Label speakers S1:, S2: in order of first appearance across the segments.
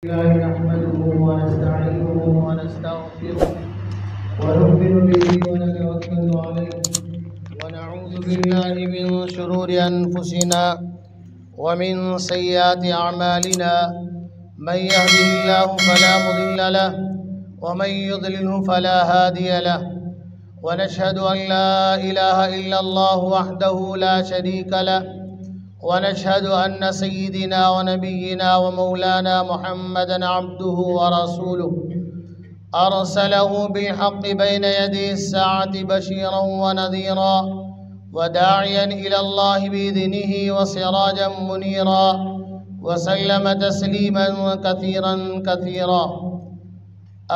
S1: الله نحمده ونستعينه ونستغفره ونؤمن به ونتوكل عليه ونعوذ بالله من شرور أنفسنا ومن سيئات أعمالنا من يهده الله فلا مضل له ومن يضلله فلا هادي له ونشهد أن لا إله إلا الله وحده لا شريك له ونشهد أن سيدنا ونبينا ومولانا محمدًا عبده ورسوله أرسله بالحق بين يدي الساعة بشيرا ونذيرا وداعيا إلى الله بإذنه وسراجا منيرا وسلم تسليما كثيرا كثيرا.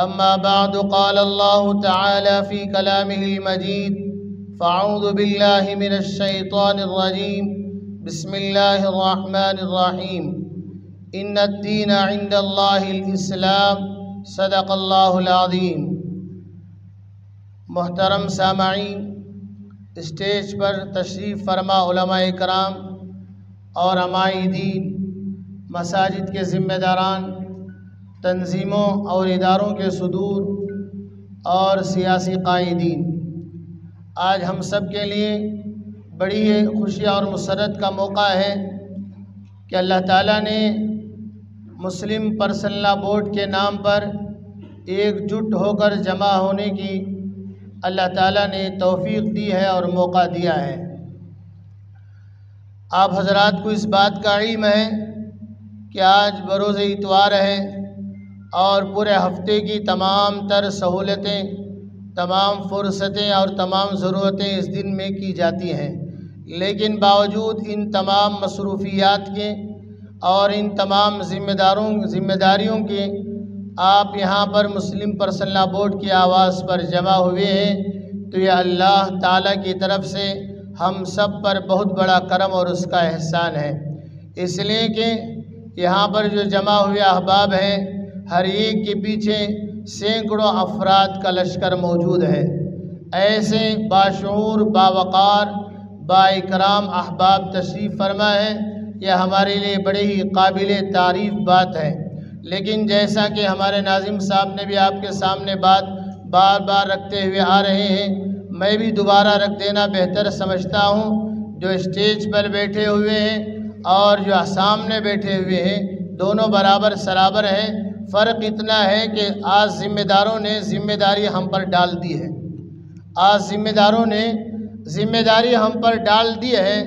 S1: أما بعد، قال الله تعالى في كلامه المجيد: فأعوذ بالله من الشيطان الرجيم، بسم الله الرحمن الرحیم، ان الدین عند اللہ الاسلام، صدق اللہ العظیم۔ محترم سامعین، اسٹیج پر تشریف فرما علماء کرام اور علماء دین، مساجد کے ذمہ داران، تنظیموں اور اداروں کے صدور اور سیاسی قائدین، آج ہم سب کے لیے بڑی خوشی اور مسرت کا موقع ہے کہ اللہ تعالیٰ نے مسلم پرسنل لا بورڈ کے نام پر ایک جٹ ہو کر جمع ہونے کی اللہ تعالیٰ نے توفیق دی ہے اور موقع دیا ہے۔ آپ حضرات کو اس بات کا علم ہے کہ آج بروز اتوار ہے اور پورے ہفتے کی تمام تر سہولتیں، تمام فرصتیں اور تمام ضرورتیں اس دن میں کی جاتی ہیں، لیکن باوجود ان تمام مصروفیات کے اور ان تمام ذمہ داریوں کے آپ یہاں پر مسلم پرسنل لا بورڈ کی آواز پر جمع ہوئے ہیں، تو یہ اللہ تعالیٰ کی طرف سے ہم سب پر بہت بڑا کرم اور اس کا احسان ہے، اس لیے کہ یہاں پر جو جمع ہوئے احباب ہیں، ہر ایک کے پیچھے سینکڑوں افراد کا لشکر موجود ہے۔ ایسے باشعور، باوقار، با اکرام احباب تشریف فرما ہے، یہ ہمارے لیے بڑے ہی قابل تعریف بات ہے۔ لیکن جیسا کہ ہمارے ناظم صاحب نے بھی آپ کے سامنے بات بار بار رکھتے ہوئے آ رہے ہیں، میں بھی دوبارہ رکھ دینا بہتر سمجھتا ہوں۔ جو اسٹیج پر بیٹھے ہوئے ہیں اور جو سامنے بیٹھے ہوئے ہیں، دونوں برابر سرابر ہیں، فرق اتنا ہے کہ آج ذمہ داروں نے ذمہ داری ہم پر ڈال دی ہے۔ آج ذمہ داروں نے ذمہ داری ہم پر ڈال دی ہے،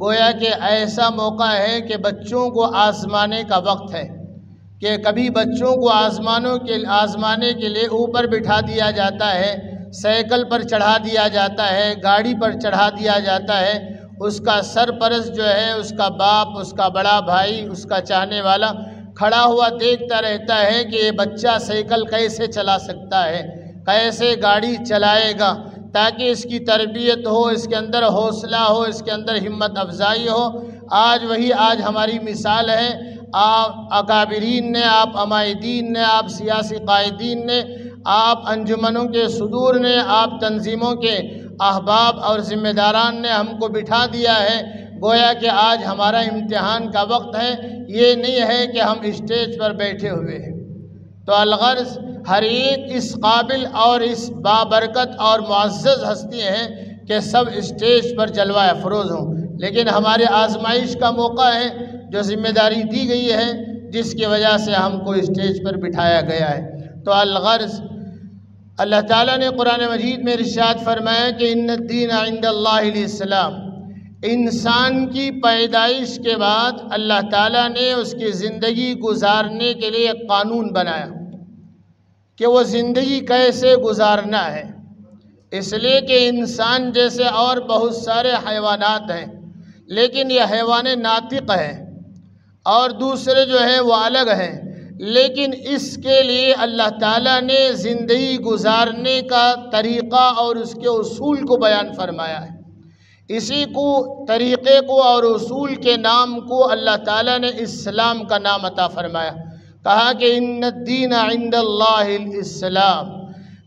S1: گویا کہ ایسا موقع ہے کہ بچوں کو آزمانے کا وقت ہے، کہ کبھی بچوں کو آزمانے کے لیے اوپر بٹھا دیا جاتا ہے، سائیکل پر چڑھا دیا جاتا ہے، گاڑی پر چڑھا دیا جاتا ہے، اس کا سرپرست جو ہے، اس کا باپ، اس کا بڑا بھائی، اس کا چاہنے والا کھڑا ہوا دیکھتا رہتا ہے کہ یہ بچہ سائیکل کیسے چلا سکتا ہے، کیسے گاڑی چلائے گا، تاکہ اس کی تربیت ہو، اس کے اندر حوصلہ ہو، اس کے اندر ہمت افزائی ہو۔ آج ہماری مثال ہے، آپ اکابرین نے، آپ عمائدین نے، آپ سیاسی قائدین نے، آپ انجمنوں کے صدور نے، آپ تنظیموں کے احباب اور ذمہ داران نے ہم کو بٹھا دیا ہے، گویا کہ آج ہمارا امتحان کا وقت ہے۔ یہ نہیں ہے کہ ہم اسٹیج پر بیٹھے ہوئے ہیں، تو الغرض ہر ایک اس قابل اور اس بابرکت اور معزز ہستی ہیں کہ سب اسٹیج پر جلوہ افروز ہوں، لیکن ہمارے آزمائش کا موقع ہے، جو ذمہ داری دی گئی ہے، جس کی وجہ سے ہم کو اسٹیج پر بٹھایا گیا ہے۔ تو الغرض اللہ تعالیٰ نے قرآن مجید میں ارشاد فرمایا کہ ان الدین عند اللہ الاسلام، انسان کی پیدائش کے بعد اللہ تعالیٰ نے اس کی زندگی گزارنے کے لیے ایک قانون بنایا کہ وہ زندگی کیسے گزارنا ہے، اس لیے کہ انسان جیسے اور بہت سارے حیوانات ہیں، لیکن یہ حیوان ناطق ہے اور دوسرے جو ہیں وہ الگ ہیں، لیکن اس کے لیے اللہ تعالیٰ نے زندگی گزارنے کا طریقہ اور اس کے اصول کو بیان فرمایا ہے۔ اسی کو، طریقے کو اور اصول کے نام کو اللہ تعالیٰ نے اسلام کا نام عطا فرمایا، کہا کہ ان الدین عند اللہ الاسلام،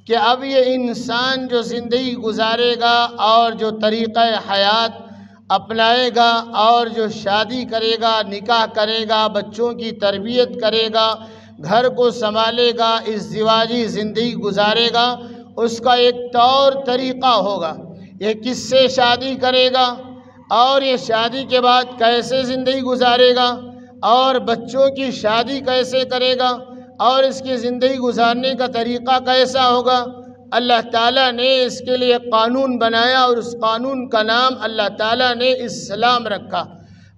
S1: کہ اب یہ انسان جو زندگی گزارے گا اور جو طریقہ حیات اپنائے گا اور جو شادی کرے گا، نکاح کرے گا، بچوں کی تربیت کرے گا، گھر کو سنبھالے گا، ازدواجی زندگی گزارے گا، اس کا ایک طور طریقہ ہوگا۔ یہ کس سے شادی کرے گا اور یہ شادی کے بعد کیسے زندگی گزارے گا اور بچوں کی شادی کیسے کرے گا اور اس کی زندگی گزارنے کا طریقہ کیسا ہوگا، اللہ تعالیٰ نے اس کے لیے قانون بنایا اور اس قانون کا نام اللہ تعالیٰ نے اسلام رکھا۔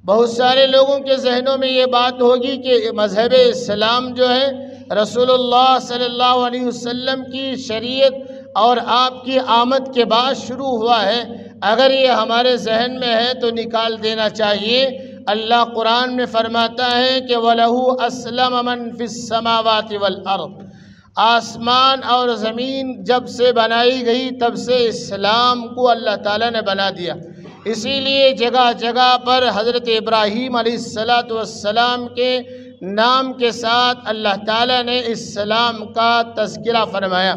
S1: بہت سارے لوگوں کے ذہنوں میں یہ بات ہوگی کہ مذہب اسلام جو ہے رسول اللہ صلی اللہ علیہ وسلم کی شریعت اور آپ کی آمد کے بعد شروع ہوا ہے۔ اگر یہ ہمارے ذہن میں ہے تو نکال دینا چاہیے۔ اللہ قرآن میں فرماتا ہے کہ وَلَهُ أَسْلَمَ مَنْ فِي السَّمَاوَاتِ وَالْأَرْضِ، آسمان اور زمین جب سے بنائی گئی تب سے اسلام کو اللہ تعالیٰ نے بنا دیا۔ اسی لیے جگہ جگہ پر حضرت ابراہیم علیہ السلام کے نام کے ساتھ اللہ تعالیٰ نے اسلام کا تذکرہ فرمایا۔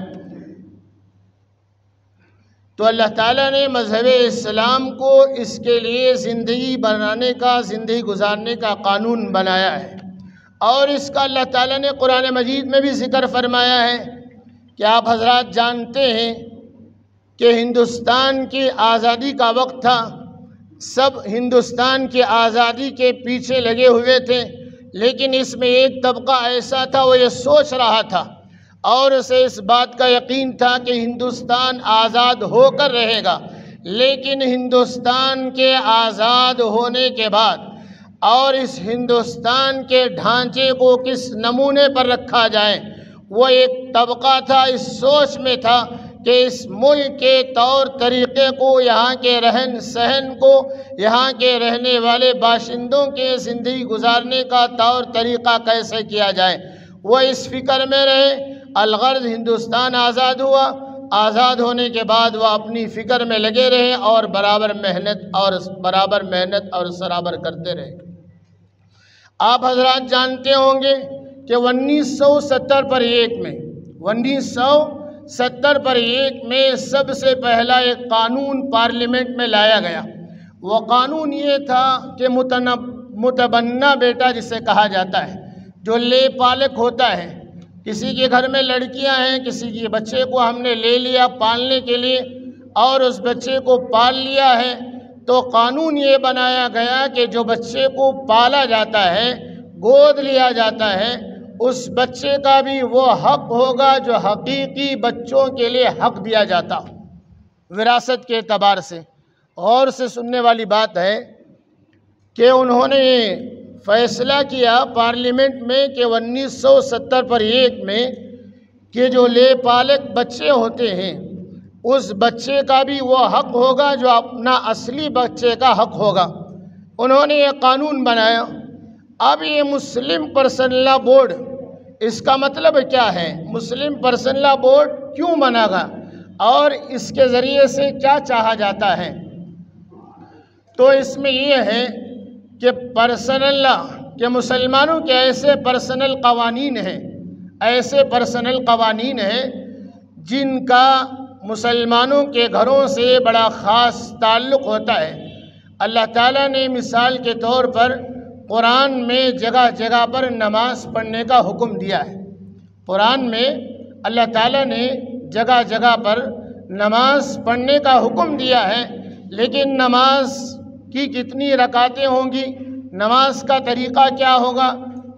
S1: تو اللہ تعالیٰ نے مذہب اسلام کو اس کے لیے زندگی بنانے کا، زندگی گزارنے کا قانون بنایا ہے، اور اس کا اللہ تعالیٰ نے قرآن مجید میں بھی ذکر فرمایا ہے کہ آپ حضرات جانتے ہیں کہ ہندوستان کی آزادی کا وقت تھا، سب ہندوستان کی آزادی کے پیچھے لگے ہوئے تھے، لیکن اس میں ایک طبقہ ایسا تھا وہ یہ سوچ رہا تھا اور اسے اس بات کا یقین تھا کہ ہندوستان آزاد ہو کر رہے گا، لیکن ہندوستان کے آزاد ہونے کے بعد اور اس ہندوستان کے ڈھانچے کو کس نمونے پر رکھا جائے، وہ ایک طبقہ تھا اس سوچ میں تھا کہ اس ملک کے طور طریقے کو، یہاں کے رہن سہن کو، یہاں کے رہنے والے باشندوں کے زندگی گزارنے کا طور طریقہ کیسے کیا جائے، وہ اس فکر میں رہے۔ الغرض ہندوستان آزاد ہوا، آزاد ہونے کے بعد وہ اپنی فکر میں لگے رہے اور برابر محنت اور سرابر کرتے رہے۔ آپ حضرات جانتے ہوں گے کہ 1970 میں سب سے پہلا ایک قانون پارلیمنٹ میں لایا گیا۔ وہ قانون یہ تھا کہ متبنہ بیٹا جسے کہا جاتا ہے، جو لے پالک ہوتا ہے، کسی کے گھر میں لڑکیاں ہیں، کسی کے بچے کو ہم نے لے لیا پالنے کے لیے اور اس بچے کو پال لیا ہے، تو قانون یہ بنایا گیا کہ جو بچے کو پالا جاتا ہے، گود لیا جاتا ہے، اس بچے کا بھی وہ حق ہوگا جو حقیقی بچوں کے لیے حق دیا جاتا وراثت کے اعتبار سے۔ غور سے سننے والی بات ہے کہ انہوں نے فیصلہ کیا پارلیمنٹ میں کہ 1971 میں کہ جو لے پالک بچے ہوتے ہیں اس بچے کا بھی وہ حق ہوگا جو اپنا اصلی بچے کا حق ہوگا۔ انہوں نے یہ قانون بنایا۔ اب یہ مسلم پرسنل لا بورڈ، اس کا مطلب کیا ہے؟ مسلم پرسنل لا بورڈ کیوں بنا گا اور اس کے ذریعے سے کیا چاہا جاتا ہے؟ تو اس میں یہ ہے کہ پرسنل لا، کہ مسلمانوں کے ایسے پرسنل قوانین ہیں جن کا مسلمانوں کے گھروں سے بڑا خاص تعلق ہوتا ہے۔ اللہ تعالیٰ نے مثال کے طور پر قرآن میں جگہ جگہ پر نماز پڑھنے کا حکم دیا ہے۔ قرآن میں اللہ تعالیٰ نے جگہ جگہ پر نماز پڑھنے کا حکم دیا ہے، لیکن نماز کی کتنی رکعتیں ہوں گی، نماز کا طریقہ کیا ہوگا،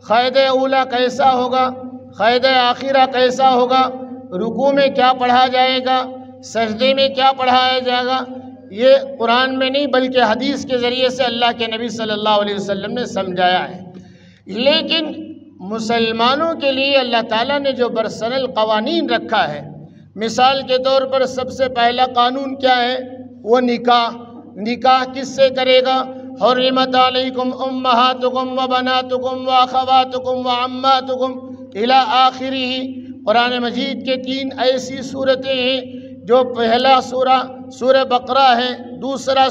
S1: قید اولا کیسا ہوگا، قید آخرہ کیسا ہوگا، رکوع میں کیا پڑھا جائے گا، سجدے میں کیا پڑھایا جائے گا، یہ قرآن میں نہیں بلکہ حدیث کے ذریعے سے اللہ کے نبی صلی اللہ علیہ وسلم نے سمجھایا ہے۔ لیکن مسلمانوں کے لیے اللہ تعالیٰ نے جو پرسنل قوانین رکھا ہے، مثال کے طور پر سب سے پہلا قانون کیا ہے؟ وہ نکاح کس سے کرے گا؟ حرمت علیکم امہاتکم وبناتکم واخواتکم وعماتکم الی آخرہ۔ قرآن مجید کے 3 ایسی صورتیں ہیں، جو پہلا سورہ بقرہ ہے، دوسرا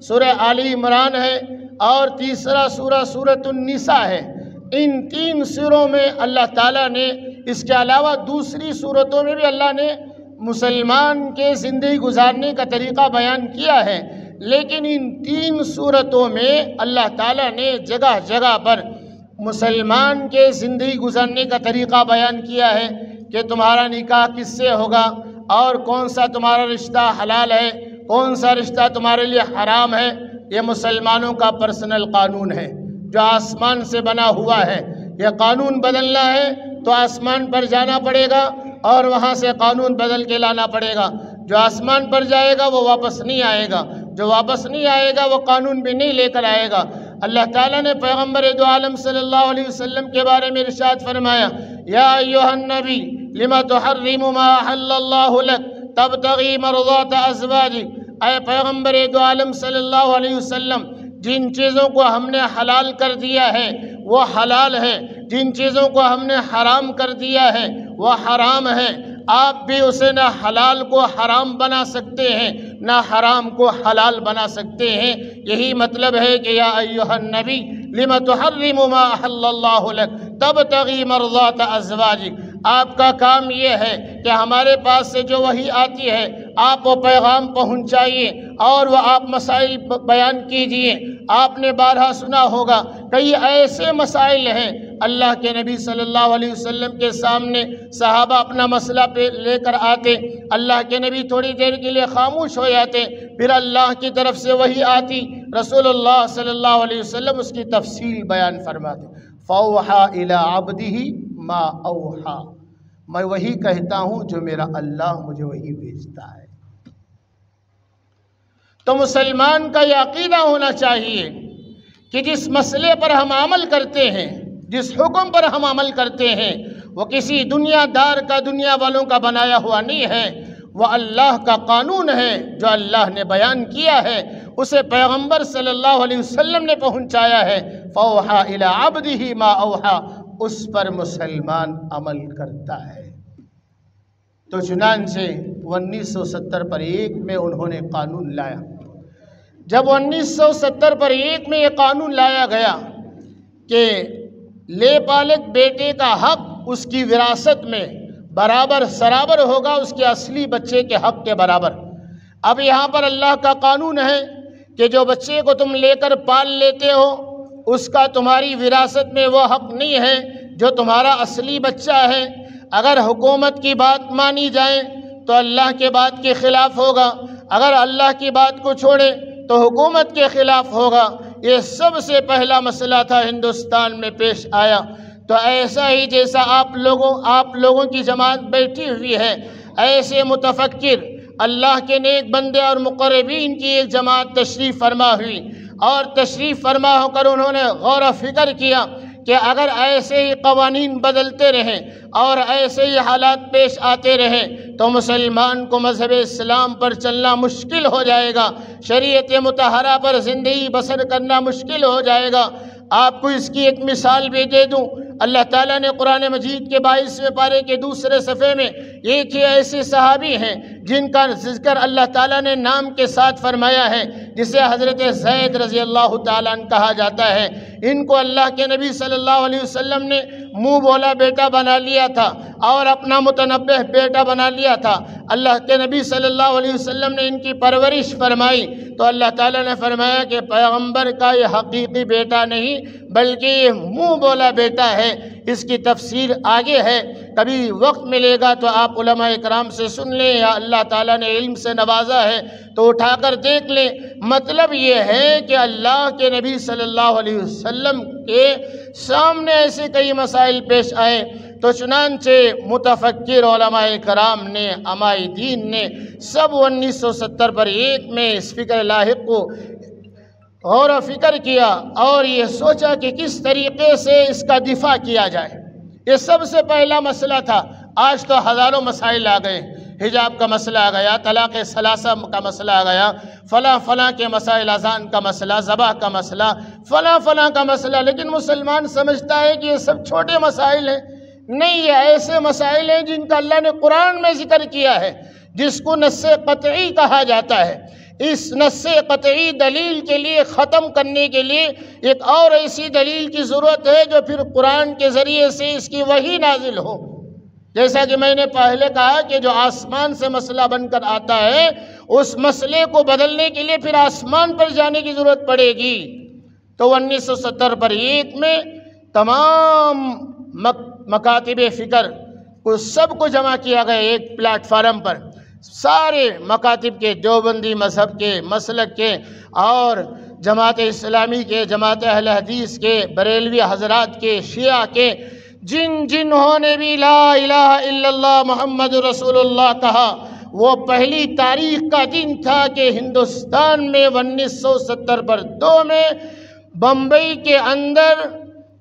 S1: سورہ آل عمران ہے اور تیسرا سورۃ النساء ہے۔ ان 3 سوروں میں اللہ تعالیٰ نے، اس کے علاوہ دوسری صورتوں میں بھی اللہ نے مسلمان کے زندگی گزارنے کا طریقہ بیان کیا ہے، لیکن ان 3 صورتوں میں اللہ تعالیٰ نے جگہ جگہ پر مسلمان کے زندگی گزارنے کا طریقہ بیان کیا ہے کہ تمہارا نکاح کس سے ہوگا اور کون سا تمہارا رشتہ حلال ہے، کون سا رشتہ تمہارے لیے حرام ہے۔ یہ مسلمانوں کا پرسنل قانون ہے جو آسمان سے بنا ہوا ہے۔ یہ قانون بدلنا ہے تو آسمان پر جانا پڑے گا اور وہاں سے قانون بدل کے لانا پڑے گا۔ جو آسمان پر جائے گا وہ واپس نہیں آئے گا، جو واپس نہیں آئے گا وہ قانون بھی نہیں لے کر آئے گا۔ اللہ تعالیٰ نے پیغمبر دو عالم صلی اللہ علیہ وسلم کے بارے میں ارشاد فرمایا، یا ایھا النبی لم تحرم ما احل اللہ لک تبتغی مرضات ازواجک۔ اے پیغمبر دو عالم صلی اللہ علیہ وسلم، جن چیزوں کو ہم نے حلال کر دیا ہے وہ حلال ہے، جن چیزوں کو ہم نے حرام کر دیا ہے وہ حرام ہے۔ آپ بھی اسے نہ حلال کو حرام بنا سکتے ہیں نہ حرام کو حلال بنا سکتے ہیں۔ یہی مطلب ہے کہ یا ایھا النبی لم تحرم ما احل اللہ لک تبتغی مرضات ازواجک۔ آپ کا کام یہ ہے کہ ہمارے پاس سے جو وحی آتی ہے آپ وہ پیغام پہنچائیے اور وہ آپ مسائل بیان کیجئے۔ آپ نے بارہا سنا ہوگا کئی ایسے مسائل ہیں اللہ کے نبی صلی اللہ علیہ وسلم کے سامنے صحابہ اپنا مسئلہ پہ لے کر آتے، اللہ کے نبی تھوڑی دیر کے لیے خاموش ہو جاتے، پھر اللہ کی طرف سے وحی آتی، رسول اللہ صلی اللہ علیہ وسلم اس کی تفصیل بیان فرماتے۔ فَأَوْحَىٰ إِلَىٰ عَبْدِهِ مَا أَوْحَىٰ، میں وہی کہتا ہوں جو میرا اللہ مجھے وہی بھیجتا ہے۔ تو مسلمان کا یہ عقیدہ ہونا چاہیے کہ جس مسئلے پر ہم عمل کرتے ہیں، جس حکم پر ہم عمل کرتے ہیں، وہ کسی دنیا دار کا، دنیا والوں کا بنایا ہوا نہیں ہے، وہ اللہ کا قانون ہے جو اللہ نے بیان کیا ہے، اسے پیغمبر صلی اللہ علیہ وسلم نے پہنچایا ہے۔ فَأَوْحَىٰ إِلَىٰ عَبْدِهِ مَا أَوْحَىٰ، اس پر مسلمان عمل کرتا ہے۔ تو چنانچہ 1970 پر ایک میں انہوں نے قانون لایا۔ جب 1970 پر ایک میں یہ قانون لایا گیا کہ لے پالک بیٹے کا حق اس کی وراثت میں برابر سرابر ہوگا اس کے اصلی بچے کے حق کے برابر۔ اب یہاں پر اللہ کا قانون ہے کہ جو بچے کو تم لے کر پال لیتے ہو اس کا تمہاری وراثت میں وہ حق نہیں ہے جو تمہارا اصلی بچہ ہے۔ اگر حکومت کی بات مانی جائے تو اللہ کے بات کے خلاف ہوگا، اگر اللہ کی بات کو چھوڑے تو حکومت کے خلاف ہوگا۔ یہ سب سے پہلا مسئلہ تھا ہندوستان میں پیش آیا۔ تو ایسا ہی جیسا آپ لوگوں کی جماعت بیٹھی ہوئی ہے، ایسے متفکر اللہ کے نیک بندے اور مقربین کی ایک جماعت تشریف فرما ہوئی، اور تشریف فرما ہو کر انہوں نے غور و فکر کیا کہ اگر ایسے ہی قوانین بدلتے رہیں اور ایسے ہی حالات پیش آتے رہیں تو مسلمان کو مذہب اسلام پر چلنا مشکل ہو جائے گا، شریعت مطہرہ پر زندگی بسر کرنا مشکل ہو جائے گا۔ آپ کو اس کی ایک مثال بھی دے دوں، اللہ تعالیٰ نے قرآن مجید کے 22ویں پارے کے دوسرے صفحے میں ایک ہی ایسے صحابی ہیں جن کا ذکر اللہ تعالیٰ نے نام کے ساتھ فرمایا ہے، جسے حضرت زید رضی اللہ تعالیٰ عنہ کہا جاتا ہے۔ ان کو اللہ کے نبی صلی اللہ علیہ وسلم نے منہ بولا بیٹا بنا لیا تھا اور اپنا متنبہ بیٹا بنا لیا تھا۔ اللہ کے نبی صلی اللہ علیہ وسلم نے ان کی پرورش فرمائی تو اللہ تعالیٰ نے فرمایا کہ پیغمبر کا یہ حقیقی بیٹا نہیں بلکہ یہ منہ بولا بیٹا ہے۔ اس کی تفسیر آگے ہے، کبھی وقت ملے گا تو آپ علماء اکرام سے سن لیں، یا اللہ تعالیٰ نے علم سے نوازا ہے تو اٹھا کر دیکھ لیں۔ مطلب یہ ہے کہ اللہ کے نبی صلی اللہ علیہ وسلم کے سامنے ایسے کئی مسائل پیش آئے تو چنانچہ متفکر علماء کرام نے، امائی دین نے سب 1970 پر ایک میں اس فکر لاحق کو غور و فکر کیا اور یہ سوچا کہ کس طریقے سے اس کا دفاع کیا جائے۔ یہ سب سے پہلا مسئلہ تھا۔ آج تو ہزاروں مسائل آ گئے، حجاب کا مسئلہ آ گیا، طلاق ثلاثہ کا مسئلہ آ گیا، فلاں کے مسائل، اذان کا مسئلہ، ذبح کا مسئلہ، فلاں کا مسئلہ، لیکن مسلمان سمجھتا ہے کہ یہ سب چھوٹے مسائل ہیں۔ نہیں، یہ ایسے مسائل ہیں جن کا اللہ نے قرآن میں ذکر کیا ہے، جس کو نص قطعی کہا جاتا ہے۔ اس نص قطعی دلیل کے لیے ختم کرنے کے لیے ایک اور ایسی دلیل کی ضرورت ہے جو پھر قرآن کے ذریعے سے اس کی وحی نازل ہو۔ جیسا کہ میں نے پہلے کہا کہ جو آسمان سے مسئلہ بن کر آتا ہے اس مسئلے کو بدلنے کے لیے پھر آسمان پر جانے کی ضرورت پڑے گی۔ تو 1970 پر ایک میں تمام مکاتب فکر کو سب کو جمع کیا گیا ایک پلیٹ فارم پر، سارے مکاتب کے، دیوبندی مذہب کے، مسلک کے اور جماعت اسلامی کے، جماعت اہل حدیث کے، بریلوی حضرات کے، شیعہ کے، جنہوں نے بھی لا الہ الا اللہ محمد رسول اللہ کہا، وہ پہلی تاریخ کا دن تھا کہ ہندوستان میں 1970 میں بمبئی کے اندر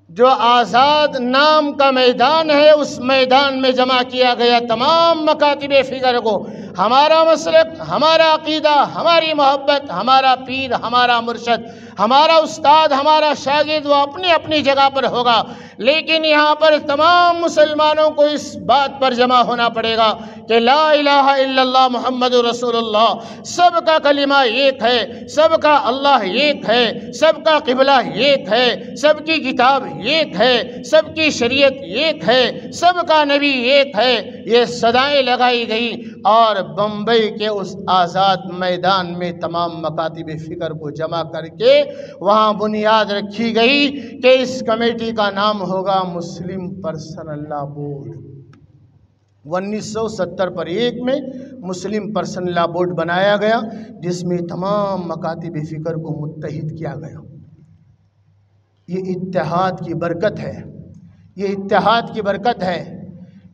S1: جو آزاد نام کا میدان ہے، اس میدان میں جمع کیا گیا تمام مکاتب فکر کو۔ ہمارا مسلک، ہمارا عقیدہ، ہماری محبت، ہمارا پیر، ہمارا مرشد، ہمارا استاد، ہمارا شاگرد وہ اپنی اپنی جگہ پر ہوگا، لیکن یہاں پر تمام مسلمانوں کو اس بات پر جمع ہونا پڑے گا کہ لا الہ الا اللہ محمد رسول اللہ، سب کا کلمہ ایک ہے، سب کا اللہ ایک ہے، سب کا قبلہ ایک ہے، سب کی کتاب ایک ہے، سب کی شریعت ایک ہے، سب کا نبی ایک ہے، یہ صدائیں لگائی گئی اور بمبئی کے اس آزاد میدان میں تمام مکاتب فکر کو جمع کر کے وہاں بنیاد رکھی گئی کہ اس کمیٹی کا نام ہوگا مسلم پرسنل لا بورڈ۔ 1971 میں مسلم پرسنل لا بورڈ بنایا گیا، جس میں تمام مکاتب فکر کو متحد کیا گیا۔ یہ اتحاد کی برکت ہے، یہ اتحاد کی برکت ہے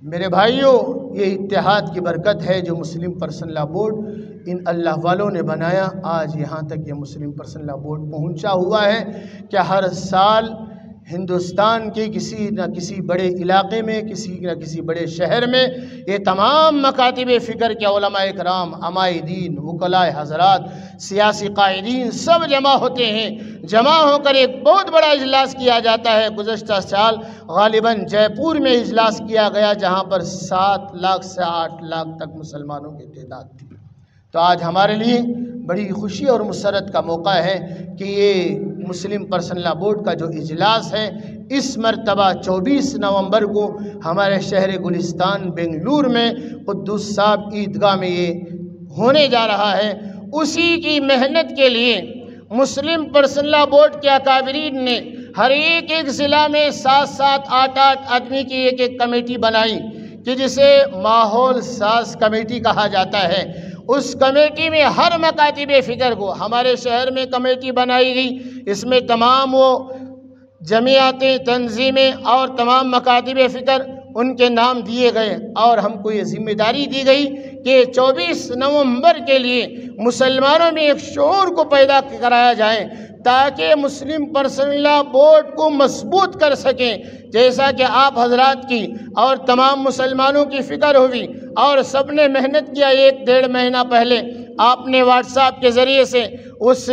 S1: میرے بھائیوں، یہ اتحاد کی برکت ہے جو مسلم پرسنل لا بورڈ ان اللہ والوں نے بنایا۔ آج یہاں تک یہ مسلم پرسنل لا بورڈ پہنچا ہوا ہے کہ ہر سال ہندوستان کے کسی نہ کسی بڑے علاقے میں، کسی نہ کسی بڑے شہر میں یہ تمام مکاتب فکر کے علماء اکرام، عمائدین، وکلاء حضرات، سیاسی قائدین سب جمع ہوتے ہیں۔ جمع ہو کر ایک بہت بڑا اجلاس کیا جاتا ہے۔ گزشتہ سال غالباً جے پور میں اجلاس کیا گیا، جہاں پر 7 لاکھ سے 8 لاکھ تک مسلمانوں کی تعداد تھی۔ تو آج ہمارے لیے بڑی خوشی اور مسرت کا موقع ہے کہ یہ مسلم پرسنل لا بورڈ کا جو اجلاس ہے، اس مرتبہ 24 نومبر کو ہمارے شہر گلستان بنگلور میں قدوس صاحب عیدگاہ میں یہ ہونے جا رہا ہے۔ اسی کی محنت کے لیے مسلم پرسنل لا بورڈ کے اکابرین نے ہر ایک ضلع میں 7-7 8-8 آدمی کی ایک کمیٹی بنائی کہ جسے ماحول ساز کمیٹی کہا جاتا ہے۔ اس کمیٹی میں ہر مکاتب فکر کو، ہمارے شہر میں کمیٹی بنائی گئی، اس میں تمام وہ جمعیتیں، تنظیمیں اور تمام مکاتب فکر ان کے نام دیے گئے، اور ہم کو یہ ذمہ داری دی گئی کہ 24 نومبر کے لیے مسلمانوں میں ایک شعور کو پیدا کرایا جائے تاکہ مسلم پرسنل لا بورڈ کو مضبوط کر سکیں، جیسا کہ آپ حضرات کی اور تمام مسلمانوں کی فکر ہوئی اور سب نے محنت کیا۔ 1-1.5 مہینہ پہلے آپ نے واٹس ایپ کے ذریعے سے اس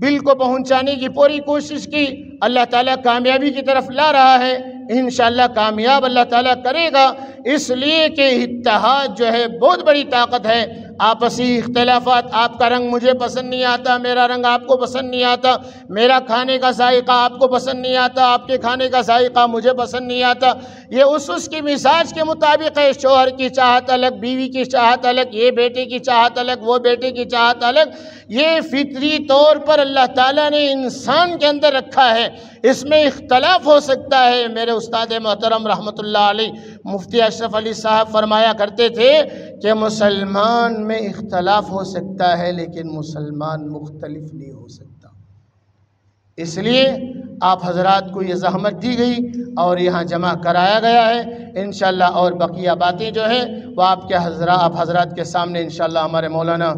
S1: بل کو پہنچانے کی پوری کوشش کی۔ اللہ تعالیٰ کامیابی کی طرف لا رہا ہے، انشاءاللہ کامیاب اللہ تعالیٰ کرے گا، اس لیے کہ اتحاد جو ہے بہت بڑی طاقت ہے۔ آپسی اختلافات، آپ کا رنگ مجھے پسند نہیں آتا، میرا رنگ آپ کو پسند نہیں آتا، میرا کھانے کا ذائقہ آپ کو پسند نہیں آتا، آپ کے کھانے کا ذائقہ مجھے پسند نہیں آتا، یہ اس کی مزاج کے مطابق ہے۔ شوہر کی چاہت الگ، بیوی کی چاہت الگ، یہ بیٹے کی چاہت الگ، وہ بیٹے کی چاہت الگ، یہ فطری طور پر اللہ تعالیٰ نے انسان کے اندر رکھا ہے، اس میں اختلاف ہو سکتا ہے۔ میرے استاد محترم رحمۃ اللہ علیہ مفتی اشرف علی صاحب فرمایا کرتے تھے کہ مسلمان میں اختلاف ہو سکتا ہے لیکن مسلمان مختلف نہیں ہو سکتا۔ اس لیے آپ حضرات کو یہ زحمت دی گئی اور یہاں جمع کرایا گیا ہے انشاءاللہ، اور بقیہ باتیں جو ہیں وہ آپ حضرات کے سامنے انشاءاللہ ہمارے مولانا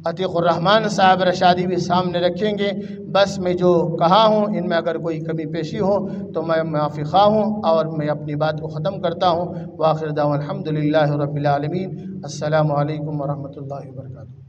S1: عتیق الرحمن صاحب رشادی بھی سامنے رکھیں گے۔ بس میں جو کہا ہوں ان میں اگر کوئی کمی پیشی ہو تو میں معافی خواہ ہوں اور میں اپنی بات کو ختم کرتا ہوں۔ وآخر دعوانا الحمدللہ رب العالمین۔ السلام علیکم ورحمۃ اللہ وبرکاتہ۔